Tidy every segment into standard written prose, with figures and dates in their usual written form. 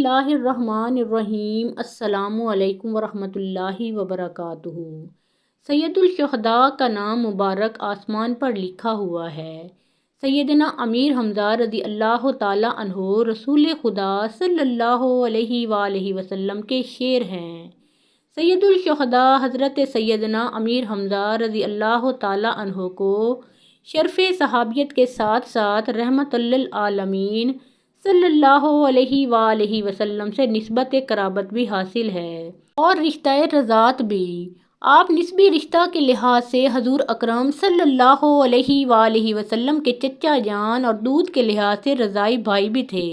اللہ الرحمن الرحیم۔ السلام علیکم ورحمۃ اللہ وبرکاتہ۔ سید الشہداء کا نام مبارک آسمان پر لکھا ہوا ہے۔ سیدنا امیر حمزہ رضی اللہ تعالیٰ عنہ رسول خدا صلی اللہ علیہ وآلہ وسلم کے شعر ہیں۔ سید الشہداء حضرت سیدنا امیر حمزہ رضی اللہ تعالیٰ عنہ کو شرف صحابیت کے ساتھ ساتھ رحمت للعالمین صلی اللہ علیہ وآلہ وسلم سے نسبت قرابت بھی حاصل ہے اور رشتہ رضاعت بھی۔ آپ نسبی رشتہ کے لحاظ سے حضور اکرم صلی اللہ علیہ وآلہ وسلم کے چچا جان اور دودھ کے لحاظ سے رضاعی بھائی بھی تھے۔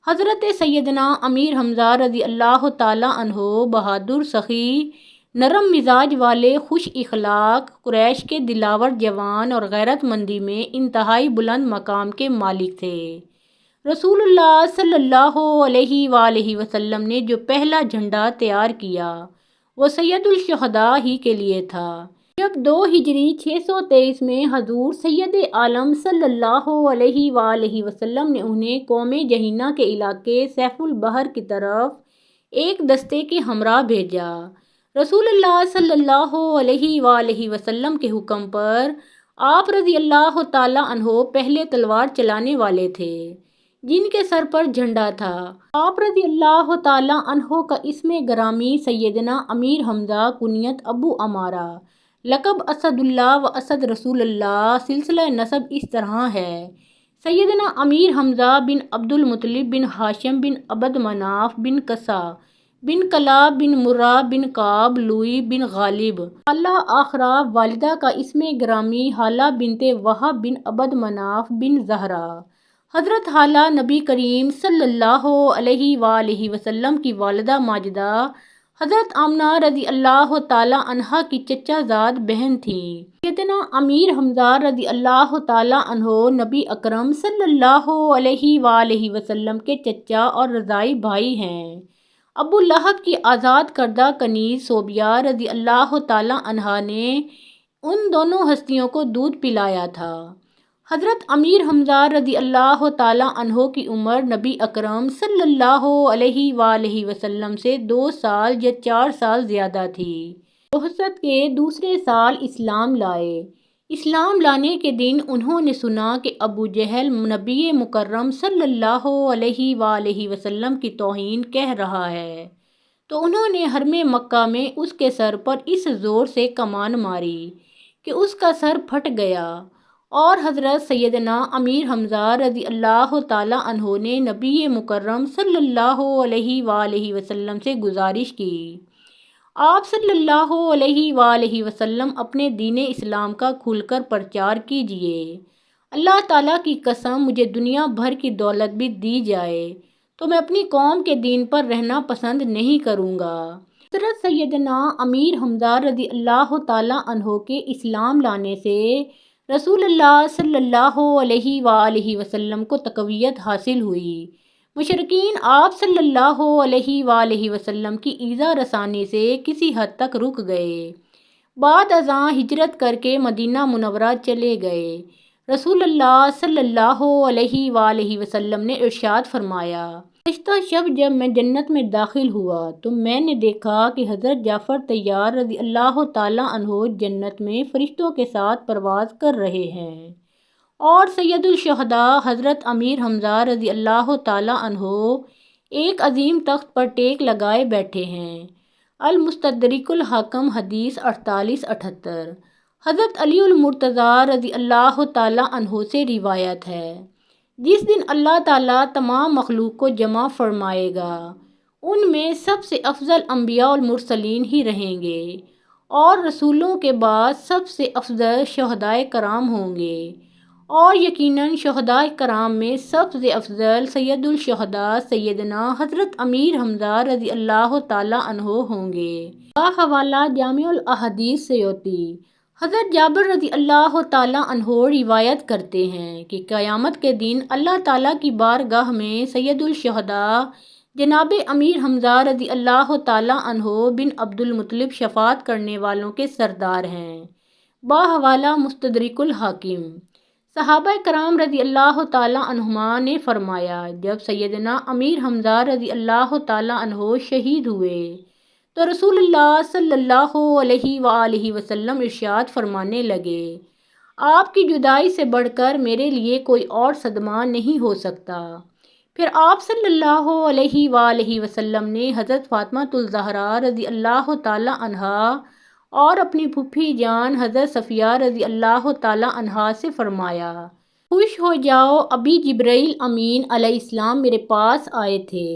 حضرت سیدنا امیر حمزہ رضی اللہ تعالیٰ عنہ بہادر، سخی، نرم مزاج والے، خوش اخلاق، قریش کے دلاور جوان اور غیرت مندی میں انتہائی بلند مقام کے مالک تھے۔ رسول اللہ صلی اللہ علیہ وآلہ وسلم نے جو پہلا جھنڈا تیار کیا وہ سید الشہداء ہی کے لیے تھا۔ جب 2 ہجری 623 میں حضور سید عالم صلی اللہ علیہ وآلہ وسلم نے انہیں قوم جہینہ کے علاقے سیف البحر کی طرف ایک دستے کے ہمراہ بھیجا، رسول اللہ صلی اللہ علیہ وآلہ وسلم کے حکم پر آپ رضی اللہ تعالیٰ عنہ پہلے تلوار چلانے والے تھے جن کے سر پر جھنڈا تھا۔ آپ رضی اللہ تعالیٰ عنہ کا اسم گرامی سیدنا امیر حمزہ، کنیت ابو عمارہ، لقب اسد اللہ و اسد رسول اللہ۔ سلسلہ نسب اس طرح ہے: سیدنا امیر حمزہ بن عبد المطلب بن ہاشم بن عبد مناف بن قصا بن کلاب بن مرہ بن کعب لوئی بن غالب۔ خالہ آخرہ والدہ کا اسم گرامی حالہ بنت وہب بن عبد مناف بن زہرہ۔ حضرت حالہ نبی کریم صلی اللہ علیہ وآلہ وسلم کی والدہ ماجدہ حضرت آمنہ رضی اللہ تعالیٰ عنہا کی چچا زاد بہن تھیں۔ سیدنا امیر حمزہ رضی اللہ تعالیٰ عنہ نبی اکرم صلی اللہ علیہ وآلہ وسلم کے چچا اور رضاعی بھائی ہیں۔ ابو لہب کی آزاد کردہ کنیز صوبیہ رضی اللہ تعالیٰ عنہا نے ان دونوں ہستیوں کو دودھ پلایا تھا۔ حضرت امیر حمزہ رضی اللہ تعالیٰ عنہ کی عمر نبی اکرم صلی اللہ علیہ وآلہ وسلم سے 2 سال یا 4 سال زیادہ تھی۔ بعثت کے دوسرے سال اسلام لائے۔ اسلام لانے کے دن انہوں نے سنا کہ ابو جہل نبی مکرم صلی اللہ علیہ وآلہ وسلم کی توہین کہہ رہا ہے، تو انہوں نے حرم مکہ میں اس کے سر پر اس زور سے کمان ماری کہ اس کا سر پھٹ گیا، اور حضرت سیدنا امیر حمزہ رضی اللہ تعالیٰ عنہ نے نبی مکرم صلی اللہ علیہ وآلہ وسلم سے گزارش کی، آپ صلی اللہ علیہ وآلہ وسلم اپنے دین اسلام کا کھل کر پرچار کیجئے۔ اللہ تعالیٰ کی قسم مجھے دنیا بھر کی دولت بھی دی جائے تو میں اپنی قوم کے دین پر رہنا پسند نہیں کروں گا۔ حضرت سیدنا امیر حمزہ رضی اللہ تعالیٰ عنہ کے اسلام لانے سے رسول اللہ صلی اللہ علیہ وآلہ وسلم کو تقویت حاصل ہوئی۔ مشرکین آپ صلی اللہ علیہ وآلہ وسلم کی ایذا رسانی سے کسی حد تک رک گئے۔ بعد ازاں ہجرت کر کے مدینہ منورہ چلے گئے۔ رسول اللہ صلی اللہ علیہ وآلہ وسلم نے ارشاد فرمایا، گزشتہ شب جب میں جنت میں داخل ہوا تو میں نے دیکھا کہ حضرت جعفر طیار رضی اللہ تعالیٰ عنہ جنت میں فرشتوں کے ساتھ پرواز کر رہے ہیں، اور سید الشہداء حضرت امیر حمزہ رضی اللہ تعالیٰ عنہ ایک عظیم تخت پر ٹیک لگائے بیٹھے ہیں۔ المستدرک الحاکم حدیث 4878۔ حضرت علی المرتضیٰ رضی اللہ تعالیٰ عنہ سے روایت ہے، جس دن اللہ تعالیٰ تمام مخلوق کو جمع فرمائے گا ان میں سب سے افضل انبیاء والمرسلین ہی رہیں گے، اور رسولوں کے بعد سب سے افضل شہدائے کرام ہوں گے، اور یقیناً شہدائے کرام میں سب سے افضل سید الشہداء سیدنا حضرت امیر حمزہ رضی اللہ تعالیٰ عنہ ہوں گے۔ حوالہ جامع الاحادیث سیوطی۔ حضرت جابر رضی اللہ تعالیٰ عنہ روایت کرتے ہیں کہ قیامت کے دن اللہ تعالیٰ کی بارگاہ میں سید الشہداء جناب امیر حمزہ رضی اللہ تعالیٰ عنہ بن عبد المطلب شفاعت کرنے والوں کے سردار ہیں۔ حوالہ مستدرک الحاکم۔ صحابہ کرام رضی اللہ تعالیٰ عنہما نے فرمایا، جب سیدنا امیر حمزہ رضی اللہ تعالیٰ عنہ شہید ہوئے تو رسول اللہ صلی اللہ علیہ وآلہ وسلم ارشاد فرمانے لگے، آپ کی جدائی سے بڑھ کر میرے لیے کوئی اور صدمہ نہیں ہو سکتا۔ پھر آپ صلی اللہ علیہ وآلہ وسلم نے حضرت فاطمہ الزہرا رضی اللہ تعالیٰ عنہا اور اپنی پھوپھی جان حضرت صفیہ رضی اللہ تعالیٰ عنہا سے فرمایا، خوش ہو جاؤ، ابھی جبرائیل امین علیہ السلام میرے پاس آئے تھے،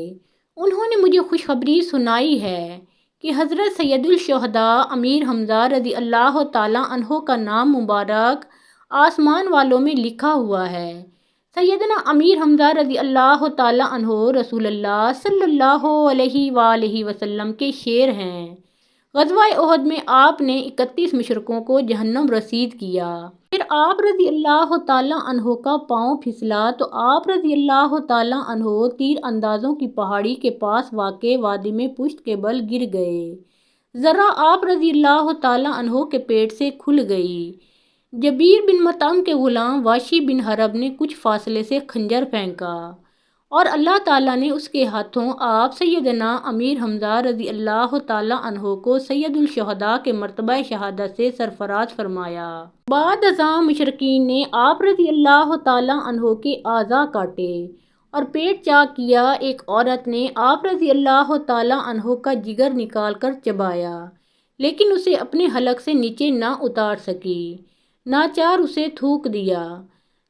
انہوں نے مجھے خوشخبری سنائی ہے کہ حضرت سید الشہداء امیر حمزہ رضی اللہ تعالیٰ عنہ کا نام مبارک آسمان والوں میں لکھا ہوا ہے۔ سیدنا امیر حمزہ رضی اللہ تعالیٰ عنہ رسول اللہ صلی اللہ علیہ وآلہ وسلم کے شیر ہیں۔ غزوہ احد میں آپ نے 31 مشرکوں کو جہنم رسید کیا۔ پھر آپ رضی اللہ تعالیٰ عنہ کا پاؤں پھسلا تو آپ رضی اللہ تعالیٰ عنہ تیر اندازوں کی پہاڑی کے پاس واقع وادی میں پشت کے بل گر گئے۔ ذرا آپ رضی اللہ تعالیٰ عنہ کے پیٹ سے کھل گئی۔ جبیر بن مطعم کے غلام واشی بن حرب نے کچھ فاصلے سے خنجر پھینکا اور اللہ تعالیٰ نے اس کے ہاتھوں آپ سیدنا امیر حمزہ رضی اللہ تعالیٰ عنہ کو سید الشہداء کے مرتبہ شہادت سے سرفراز فرمایا۔ بعد ازاں مشرکین نے آپ رضی اللہ تعالیٰ عنہ کے اعضاء کاٹے اور پیٹ چاک کیا۔ ایک عورت نے آپ رضی اللہ تعالیٰ عنہ کا جگر نکال کر چبایا، لیکن اسے اپنے حلق سے نیچے نہ اتار سکی، ناچار اسے تھوک دیا۔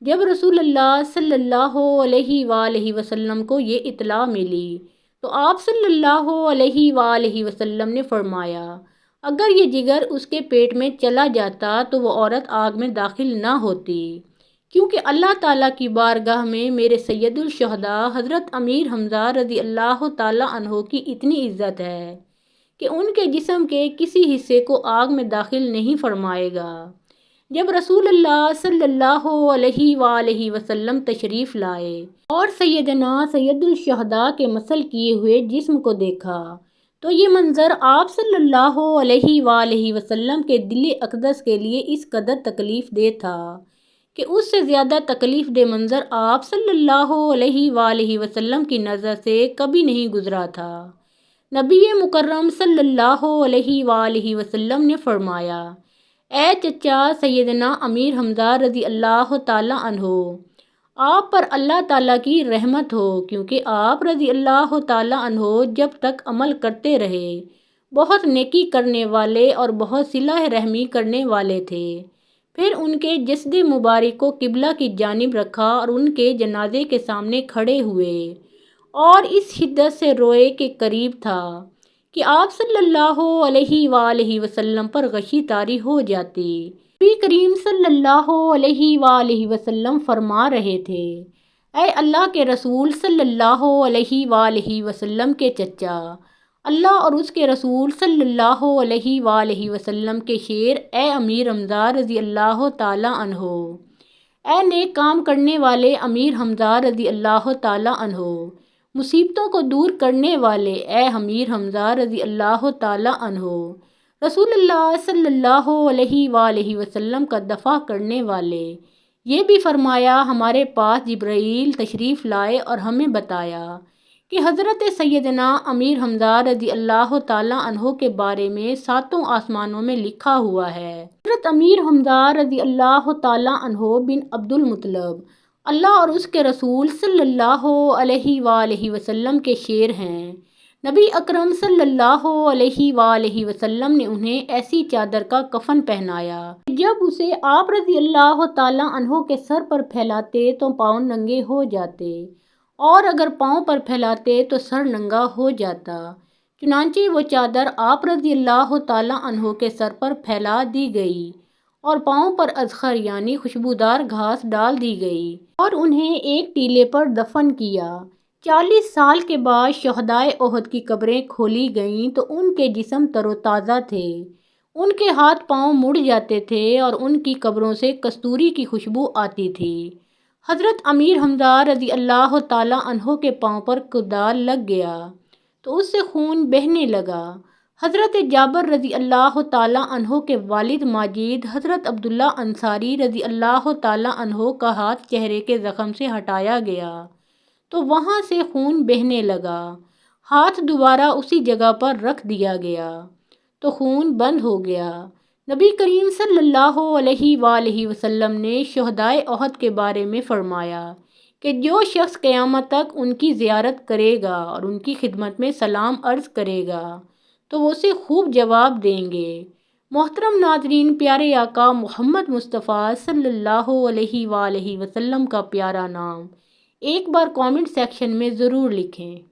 جب رسول اللہ صلی اللہ علیہ وآلہ وسلم کو یہ اطلاع ملی تو آپ صلی اللہ علیہ وآلہ وسلم نے فرمایا، اگر یہ جگر اس کے پیٹ میں چلا جاتا تو وہ عورت آگ میں داخل نہ ہوتی، کیونکہ اللہ تعالیٰ کی بارگاہ میں میرے سید الشہداء حضرت امیر حمزہ رضی اللہ تعالیٰ عنہ کی اتنی عزت ہے کہ ان کے جسم کے کسی حصے کو آگ میں داخل نہیں فرمائے گا۔ جب رسول اللہ صلی اللہ علیہ وآلہ وسلم تشریف لائے اور سیدنا سید الشہداء کے مسل کیے ہوئے جسم کو دیکھا تو یہ منظر آپ صلی اللہ علیہ وآلہ وسلم کے دل اقدس کے لیے اس قدر تکلیف دہ تھا کہ اس سے زیادہ تکلیف دہ منظر آپ صلی اللہ علیہ وآلہ وسلم کی نظر سے کبھی نہیں گزرا تھا۔ نبی مکرم صلی اللہ علیہ وآلہ وسلم نے فرمایا، اے چچا سیدنا امیر حمزہ رضی اللہ تعالیٰ عنہ، آپ پر اللہ تعالیٰ کی رحمت ہو، کیونکہ آپ رضی اللہ تعالیٰ عنہ جب تک عمل کرتے رہے بہت نیکی کرنے والے اور بہت صلہ رحمی کرنے والے تھے۔ پھر ان کے جسد مبارک کو قبلہ کی جانب رکھا اور ان کے جنازے کے سامنے کھڑے ہوئے اور اس شدت سے روئے کہ قریب تھا کہ آپ صلی اللہ علیہ وآلہ وسلم پر غشی طاری ہو جاتی۔ نبی کریم صلی اللہ علیہ وآلہ وسلم فرما رہے تھے، اے اللہ کے رسول صلی اللہ علیہ وآلہ وسلم کے چچا، اللہ اور اس کے رسول صلی اللہ علیہ وآلہ وسلم کے شیر، اے امیر حمزہ رضی اللہ تعالیٰ عنہ، اے نیک کام کرنے والے امیر حمزہ رضی اللہ تعالیٰ عنہ، مصیبتوں کو دور کرنے والے اے امیر حمزہ رضی اللہ تعالیٰ عنہ، رسول اللہ صلی اللہ علیہ وآلہ وسلم کا دفاع کرنے والے۔ یہ بھی فرمایا، ہمارے پاس جبرائیل تشریف لائے اور ہمیں بتایا کہ حضرت سیدنا امیر حمزہ رضی اللہ تعالیٰ عنہ کے بارے میں 7 آسمانوں میں لکھا ہوا ہے۔ حضرت امیر حمزہ رضی اللہ تعالیٰ عنہ بن عبد المطلب اللہ اور اس کے رسول صلی اللہ علیہ وآلہ وسلم کے شیر ہیں۔ نبی اکرم صلی اللہ علیہ وآلہ وسلم نے انہیں ایسی چادر کا کفن پہنایا کہ جب اسے آپ رضی اللہ تعالیٰ عنہ کے سر پر پھیلاتے تو پاؤں ننگے ہو جاتے اور اگر پاؤں پر پھیلاتے تو سر ننگا ہو جاتا۔ چنانچہ وہ چادر آپ رضی اللہ تعالیٰ عنہ کے سر پر پھیلا دی گئی اور پاؤں پر اذخر یعنی خوشبودار گھاس ڈال دی گئی اور انہیں ایک ٹیلے پر دفن کیا۔ 40 سال کے بعد شہدائے احد کی قبریں کھولی گئیں تو ان کے جسم تر و تازہ تھے، ان کے ہاتھ پاؤں مڑ جاتے تھے اور ان کی قبروں سے کستوری کی خوشبو آتی تھی۔ حضرت امیر حمزہ رضی اللہ تعالیٰ عنہ کے پاؤں پر کدال لگ گیا تو اس سے خون بہنے لگا۔ حضرت جابر رضی اللہ تعالیٰ عنہ کے والد ماجد حضرت عبداللہ انصاری رضی اللہ تعالیٰ عنہ کا ہاتھ چہرے کے زخم سے ہٹایا گیا تو وہاں سے خون بہنے لگا۔ ہاتھ دوبارہ اسی جگہ پر رکھ دیا گیا تو خون بند ہو گیا۔ نبی کریم صلی اللہ علیہ وآلہ وسلم نے شہدائے احد کے بارے میں فرمایا کہ جو شخص قیامت تک ان کی زیارت کرے گا اور ان کی خدمت میں سلام عرض کرے گا تو وہ اسے خوب جواب دیں گے۔ محترم ناظرین، پیارے آقا محمد مصطفیٰ صلی اللہ علیہ وآلہ وسلم کا پیارا نام ایک بار کامنٹ سیکشن میں ضرور لکھیں۔